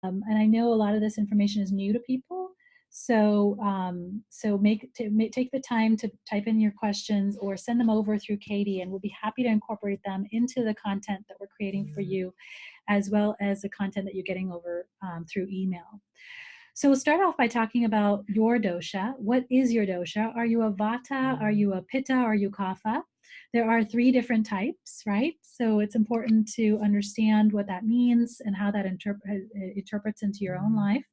And I know a lot of this information is new to people. So, take the time to type in your questions or send them over through Katie, and we'll be happy to incorporate them into the content that we're creating for you, as well as the content that you're getting over through email. So we'll start off by talking about your dosha. What is your dosha? Are you a vata? Are you a pitta? Are you kapha? There are three different types, right? So it's important to understand what that means and how that interprets into your own life.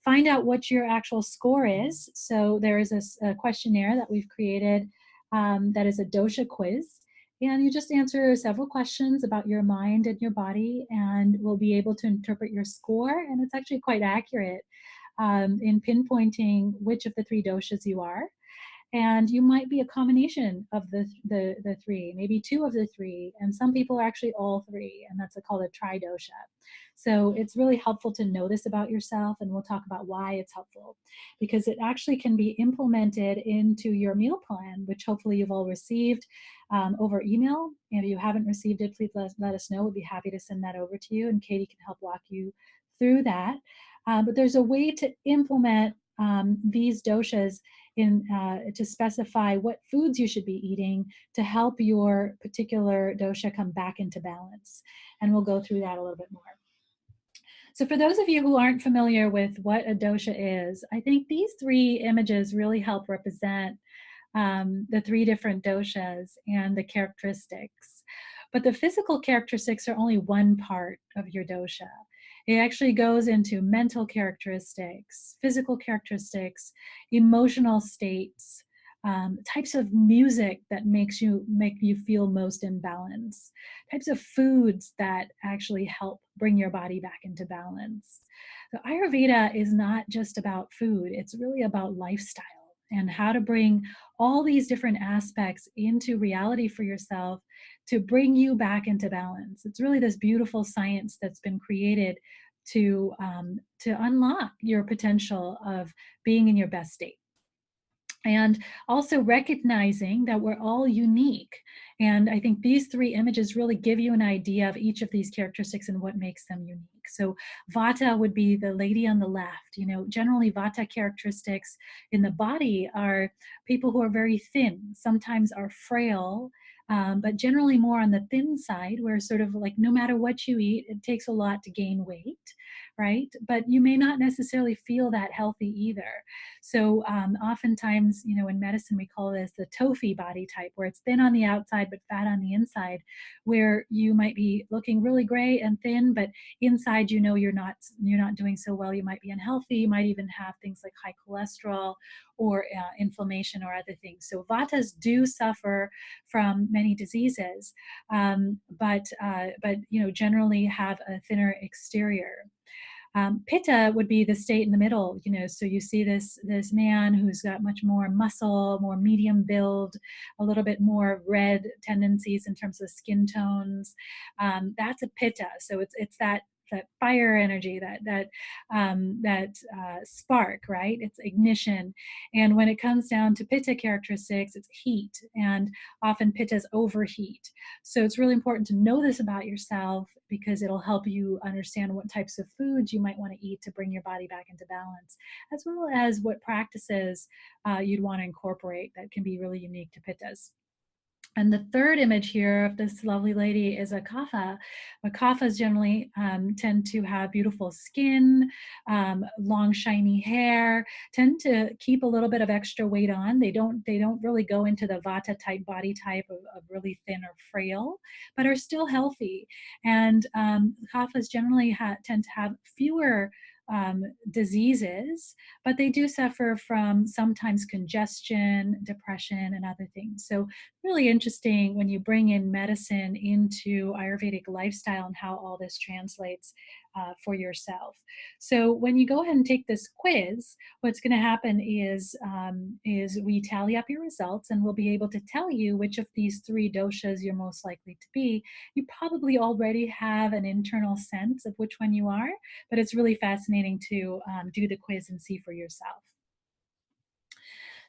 Find out what your actual score is. So there is a questionnaire that we've created that is a dosha quiz. And you just answer several questions about your mind and your body, and we'll be able to interpret your score. And it's actually quite accurate in pinpointing which of the three doshas you are. And you might be a combination of the three, maybe two of the three, and some people are actually all three, and that's called a tridosha. So it's really helpful to know this about yourself, and we'll talk about why it's helpful, because it actually can be implemented into your meal plan, which hopefully you've all received over email. And if you haven't received it, please let us know. We'd be happy to send that over to you, and Katie can help walk you through that. But there's a way to implement these doshas to specify what foods you should be eating to help your particular dosha come back into balance. And we'll go through that a little bit more. So for those of you who aren't familiar with what a dosha is, I think these three images really help represent the three different doshas and the characteristics. But the physical characteristics are only one part of your dosha. It actually goes into mental characteristics, physical characteristics, emotional states, types of music that make you feel most in balance, types of foods that actually help bring your body back into balance. So Ayurveda is not just about food, it's really about lifestyle and how to bring all these different aspects into reality for yourself to bring you back into balance. It's really this beautiful science that's been created to unlock your potential of being in your best state. And also recognizing that we're all unique. And I think these three images really give you an idea of each of these characteristics and what makes them unique. So vata would be the lady on the left. You know, generally vata characteristics in the body are people who are very thin, sometimes are frail, but generally more on the thin side, where sort of like no matter what you eat, it takes a lot to gain weight, right? But you may not necessarily feel that healthy either. So oftentimes, you know, in medicine, we call this the TOFI body type, where it's thin on the outside but fat on the inside, where you might be looking really great and thin, but inside, you know, you're not doing so well. You might be unhealthy. You might even have things like high cholesterol or inflammation or other things. So vatas do suffer from many diseases, but you know, generally have a thinner exterior. Pitta would be the state in the middle, you know, so you see this man who's got much more muscle, more medium build, a little bit more red tendencies in terms of skin tones. That's a Pitta. So it's that fire energy, that spark, right? It's ignition. And when it comes down to Pitta characteristics, it's heat, and often Pittas overheat. So it's really important to know this about yourself, because it'll help you understand what types of foods you might want to eat to bring your body back into balance, as well as what practices you'd want to incorporate that can be really unique to Pittas. And the third image here of this lovely lady is a kapha. Kaphas generally tend to have beautiful skin, long shiny hair, tend to keep a little bit of extra weight on. They don't really go into the vata type body type of really thin or frail, but are still healthy. And kaphas generally tend to have fewer diseases, but they do suffer from sometimes congestion, depression, and other things. So really interesting when you bring in medicine into Ayurvedic lifestyle and how all this translates for yourself. So when you go ahead and take this quiz, what's going to happen is we tally up your results, and we'll be able to tell you which of these three doshas you're most likely to be. You probably already have an internal sense of which one you are, but it's really fascinating to do the quiz and see for yourself.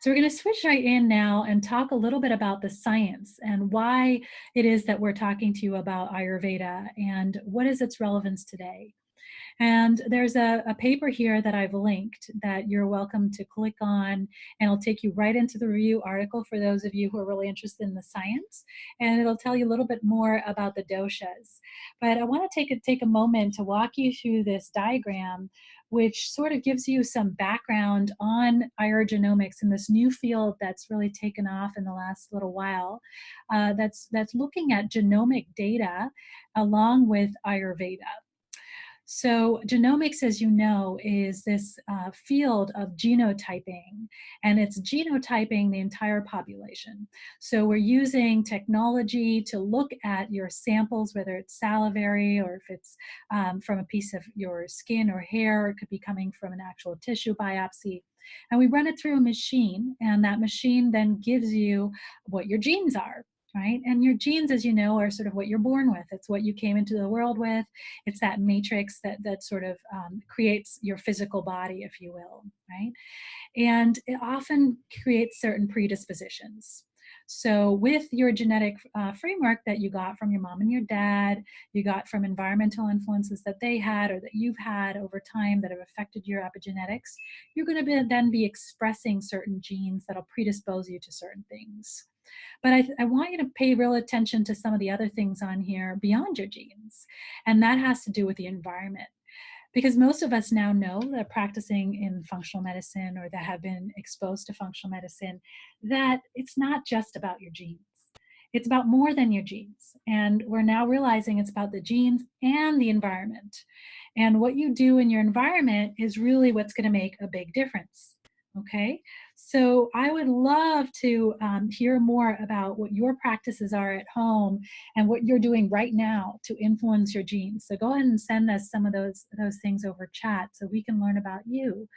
So we're going to switch right in now and talk a little bit about the science and why it is that we're talking to you about Ayurveda and what is its relevance today. And there's a paper here that I've linked that you're welcome to click on, and it'll take you right into the review article for those of you who are really interested in the science. And it'll tell you a little bit more about the doshas. But I want to take a moment to walk you through this diagram, which sort of gives you some background on iogenomics and this new field that's really taken off in the last little while. That's looking at genomic data along with Ayurveda. So, genomics, as you know, is this field of genotyping, and it's genotyping the entire population. So, we're using technology to look at your samples, whether it's salivary or if it's from a piece of your skin or hair, it could be coming from an actual tissue biopsy. And we run it through a machine, and that machine then gives you what your genes are. Right. And your genes, as you know, are sort of what you're born with. It's what you came into the world with. It's that matrix that sort of creates your physical body, if you will, right? And it often creates certain predispositions. So, with your genetic framework that you got from your mom and your dad, you got from environmental influences that they had or that you've had over time that have affected your epigenetics, you're going to then be expressing certain genes that'll predispose you to certain things. But I want you to pay real attention to some of the other things on here beyond your genes. And that has to do with the environment. Because most of us now know that practicing in functional medicine or that have been exposed to functional medicine, that it's not just about your genes. It's about more than your genes. And we're now realizing it's about the genes and the environment. And what you do in your environment is really what's going to make a big difference. Okay, so I would love to hear more about what your practices are at home and what you're doing right now to influence your genes. So go ahead and send us some of those things over chat so we can learn about you.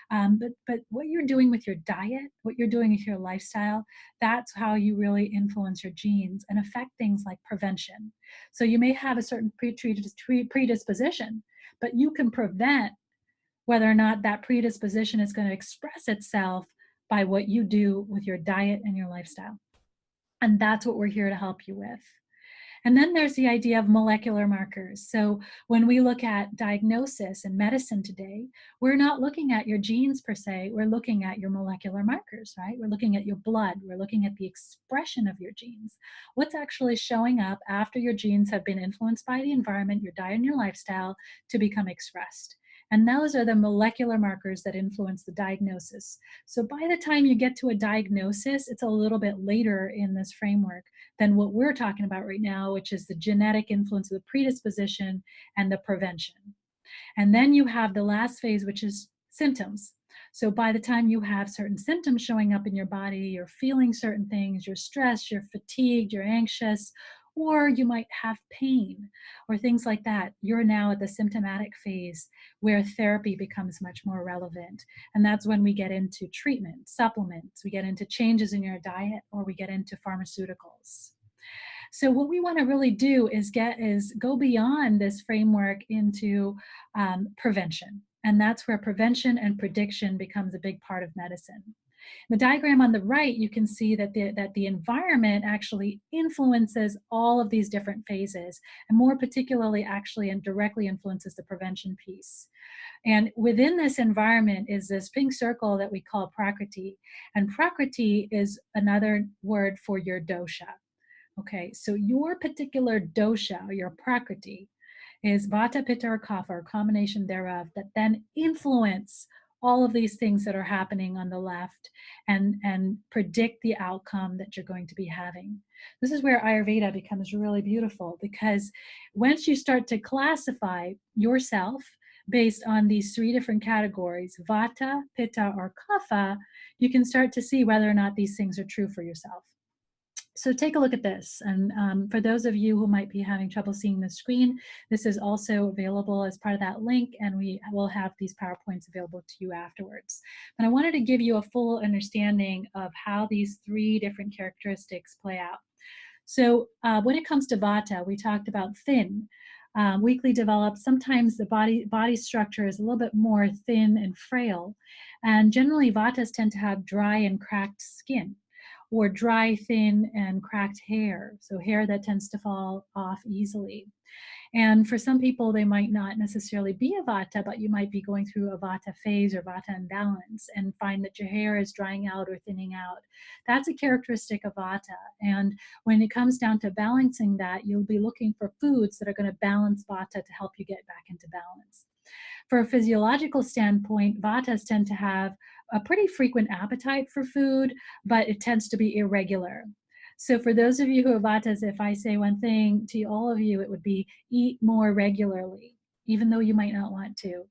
But what you're doing with your diet, what you're doing with your lifestyle, that's how you really influence your genes and affect things like prevention. So you may have a certain predisposition, but you can prevent whether or not that predisposition is going to express itself by what you do with your diet and your lifestyle. And that's what we're here to help you with. And then there's the idea of molecular markers. So when we look at diagnosis in medicine today, we're not looking at your genes per se, we're looking at your molecular markers, right? We're looking at your blood, we're looking at the expression of your genes. What's actually showing up after your genes have been influenced by the environment, your diet, and your lifestyle to become expressed. And those are the molecular markers that influence the diagnosis. So by the time you get to a diagnosis, it's a little bit later in this framework than what we're talking about right now, which is the genetic influence of the predisposition and the prevention. And then you have the last phase, which is symptoms. So by the time you have certain symptoms showing up in your body, you're feeling certain things, you're stressed, you're fatigued, you're anxious, or you might have pain or things like that. You're now at the symptomatic phase where therapy becomes much more relevant. And that's when we get into treatment, supplements, we get into changes in your diet, or we get into pharmaceuticals. So what we want to really do is go beyond this framework into prevention. And that's where prevention and prediction becomes a big part of medicine. The diagram on the right, you can see that the environment actually influences all of these different phases, and more particularly actually and directly influences the prevention piece. And within this environment is this pink circle that we call prakriti. And prakriti is another word for your dosha. Okay, so your particular dosha, or your prakriti, is vata, pitta, or kapha, or combination thereof, that then influence all of these things that are happening on the left and predict the outcome that you're going to be having. This is where Ayurveda becomes really beautiful, because once you start to classify yourself based on these three different categories, vata, pitta, or kapha, you can start to see whether or not these things are true for yourself. So take a look at this. And for those of you who might be having trouble seeing the screen, this is also available as part of that link, and we will have these PowerPoints available to you afterwards. But I wanted to give you a full understanding of how these three different characteristics play out. So when it comes to Vata, we talked about thin, weakly developed. Sometimes the body structure is a little bit more thin and frail. And generally, Vatas tend to have dry and cracked skin, or dry, thin, and cracked hair. So hair that tends to fall off easily. And for some people, they might not necessarily be a Vata, but you might be going through a Vata phase or Vata imbalance and find that your hair is drying out or thinning out. That's a characteristic of Vata. And when it comes down to balancing that, you'll be looking for foods that are going to balance Vata to help you get back into balance. For a physiological standpoint, Vatas tend to have a pretty frequent appetite for food, but it tends to be irregular. So for those of you who are Vatas, if I say one thing to all of you, it would be eat more regularly, even though you might not want to.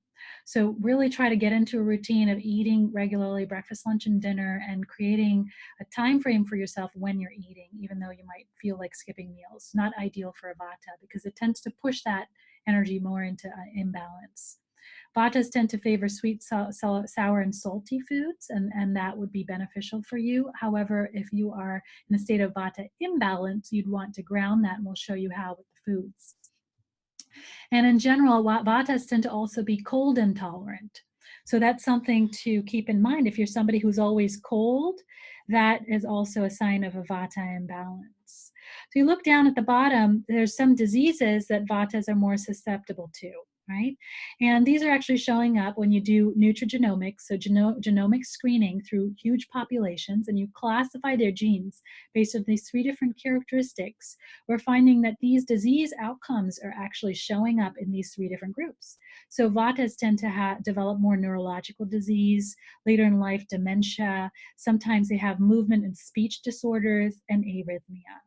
So really try to get into a routine of eating regularly, breakfast, lunch, and dinner, and creating a time frame for yourself when you're eating, even though you might feel like skipping meals. Not ideal for a Vata because it tends to push that energy more into imbalance. Vatas tend to favor sweet, sour, and salty foods, and that would be beneficial for you. However, if you are in a state of Vata imbalance, you'd want to ground that, and we'll show you how with the foods. And in general, Vatas tend to also be cold intolerant. So that's something to keep in mind. If you're somebody who's always cold, that is also a sign of a Vata imbalance. So you look down at the bottom, there's some diseases that Vatas are more susceptible to, right? And these are actually showing up when you do nutrigenomics, so genomic screening through huge populations, and you classify their genes based on these 3 different characteristics. We're finding that these disease outcomes are actually showing up in these 3 different groups. So Vatas tend to develop more neurological disease, later in life dementia, sometimes they have movement and speech disorders, and arrhythmia.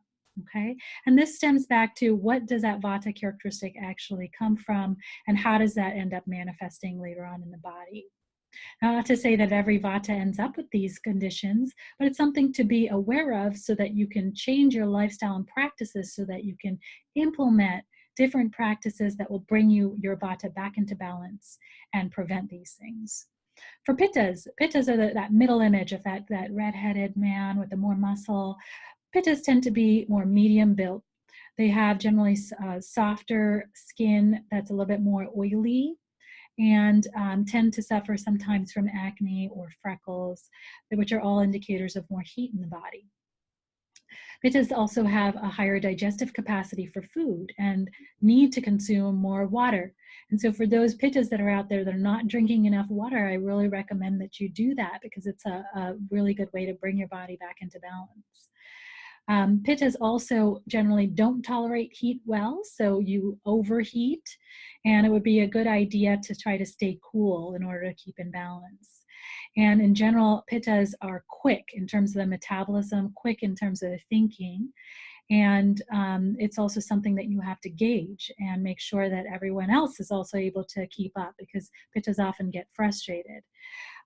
Okay, and this stems back to what does that Vata characteristic actually come from, and how does that end up manifesting later on in the body? Not to say that every Vata ends up with these conditions, but it's something to be aware of so that you can change your lifestyle and practices so that you can implement different practices that will bring your Vata back into balance and prevent these things. For Pittas are that middle image of that red-headed man with the more muscle. Pittas tend to be more medium built. They have generally softer skin that's a little bit more oily, and tend to suffer sometimes from acne or freckles, which are all indicators of more heat in the body. Pittas also have a higher digestive capacity for food and need to consume more water. And so for those Pittas that are out there that are not drinking enough water, I really recommend that you do that because it's a really good way to bring your body back into balance. Pittas also generally don't tolerate heat well, so you overheat, and it would be a good idea to try to stay cool in order to keep in balance. And in general, Pittas are quick in terms of the metabolism, quick in terms of the thinking, and it's also something that you have to gauge and make sure that everyone else is also able to keep up because Pittas often get frustrated.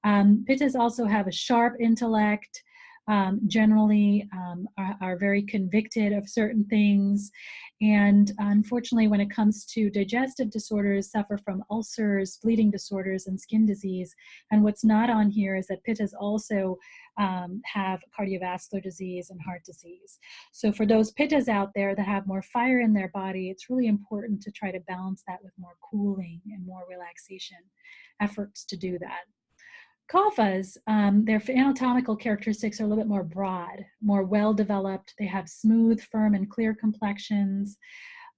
Pittas also have a sharp intellect, generally are very convicted of certain things, and unfortunately when it comes to digestive disorders, suffer from ulcers, bleeding disorders, and skin disease. And what's not on here is that Pittas also have cardiovascular disease and heart disease. So for those Pittas out there that have more fire in their body, it's really important to try to balance that with more cooling and more relaxation efforts to do that. Kaphas, their anatomical characteristics are a little bit more broad, more well-developed. They have smooth, firm, and clear complexions.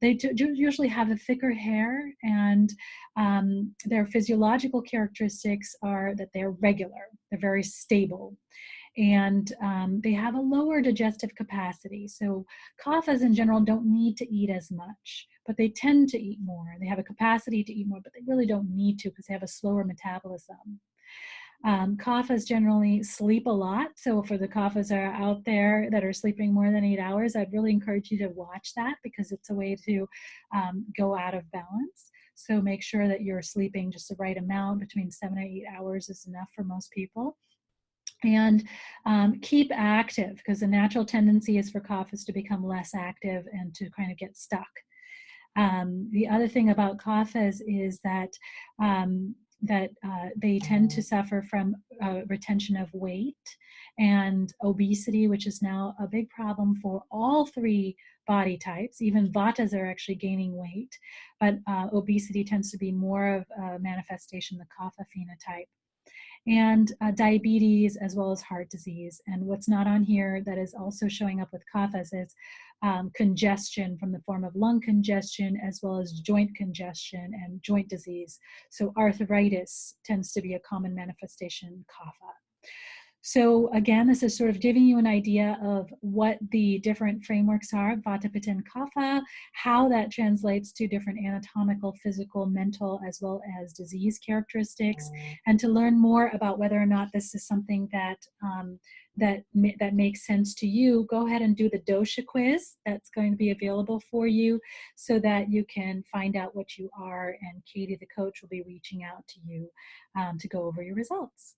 They usually have a thicker hair, and their physiological characteristics are that they're regular, they're very stable, and they have a lower digestive capacity. So Kaphas in general don't need to eat as much, but they tend to eat more. They have a capacity to eat more, but they really don't need to because they have a slower metabolism. Kaphas generally sleep a lot. So for the Kaphas that are out there that are sleeping more than 8 hours, I'd really encourage you to watch that because it's a way to go out of balance. So make sure that you're sleeping just the right amount. Between 7 and 8 hours is enough for most people. And keep active because the natural tendency is for Kaphas to become less active and to kind of get stuck. The other thing about Kaphas is that they tend to suffer from retention of weight and obesity, which is now a big problem for all 3 body types. Even Vatas are actually gaining weight, but obesity tends to be more of a manifestation of the Kapha phenotype. and diabetes, as well as heart disease. And what's not on here that is also showing up with kaphas is congestion from the form of lung congestion, as well as joint congestion and joint disease. So arthritis tends to be a common manifestation in kapha. So again, this is sort of giving you an idea of what the different frameworks are, Vata, Pitta, and Kapha, how that translates to different anatomical, physical, mental, as well as disease characteristics, and to learn more about whether or not this is something that that makes sense to you, go ahead and do the dosha quiz that's going to be available for you so that you can find out what you are, and Katie, the coach, will be reaching out to you to go over your results.